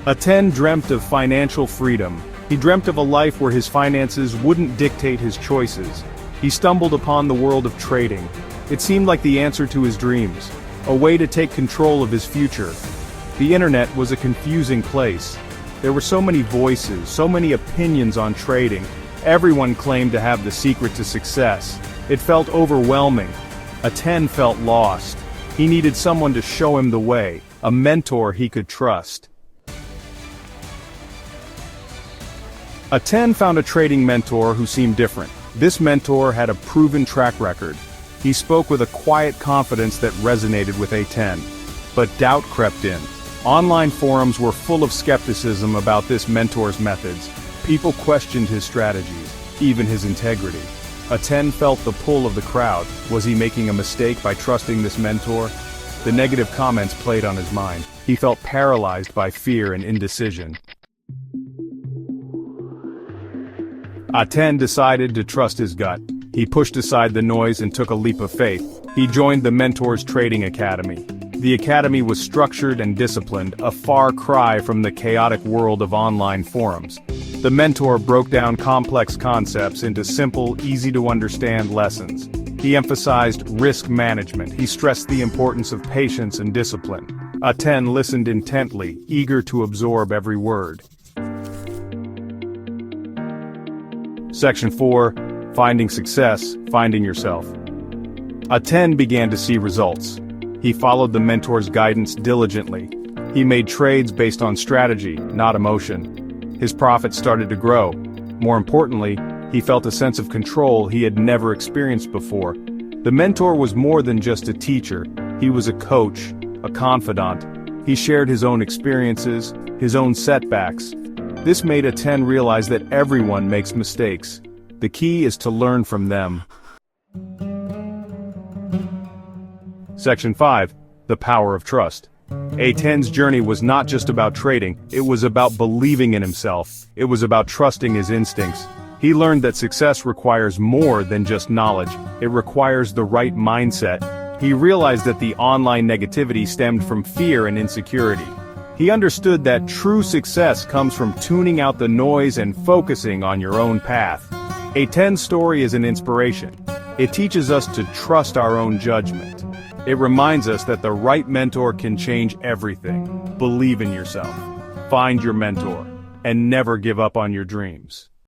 A10 dreamt of financial freedom. He dreamt of a life where his finances wouldn't dictate his choices. He stumbled upon the world of trading. It seemed like the answer to his dreams, a way to take control of his future. The internet was a confusing place. There were so many voices, so many opinions on trading. Everyone claimed to have the secret to success. It felt overwhelming. A10 felt lost. He needed someone to show him the way, a mentor he could trust. A10 found a trading mentor who seemed different. This mentor had a proven track record. He spoke with a quiet confidence that resonated with A10. But doubt crept in. Online forums were full of skepticism about this mentor's methods. People questioned his strategies, even his integrity. A10 felt the pull of the crowd. Was he making a mistake by trusting this mentor? The negative comments played on his mind. He felt paralyzed by fear and indecision. A10 decided to trust his gut. He pushed aside the noise and took a leap of faith. He joined the mentor's trading academy. The academy was structured and disciplined, a far cry from the chaotic world of online forums. The mentor broke down complex concepts into simple, easy-to-understand lessons. He emphasized risk management. He stressed the importance of patience and discipline. A10 listened intently, eager to absorb every word. Section 4. Finding Success, Finding Yourself. A10 began to see results. He followed the mentor's guidance diligently. He made trades based on strategy, not emotion. His profits started to grow. More importantly, he felt a sense of control he had never experienced before. The mentor was more than just a teacher. He was a coach, a confidant. He shared his own experiences, his own setbacks. This made A10 realize that everyone makes mistakes. The key is to learn from them. Section 5. The Power of Trust. A10's journey was not just about trading, it was about believing in himself. It was about trusting his instincts. He learned that success requires more than just knowledge. It requires the right mindset. He realized that the online negativity stemmed from fear and insecurity. He understood that true success comes from tuning out the noise and focusing on your own path. A10's story is an inspiration. It teaches us to trust our own judgment. It reminds us that the right mentor can change everything. Believe in yourself. Find your mentor. And never give up on your dreams.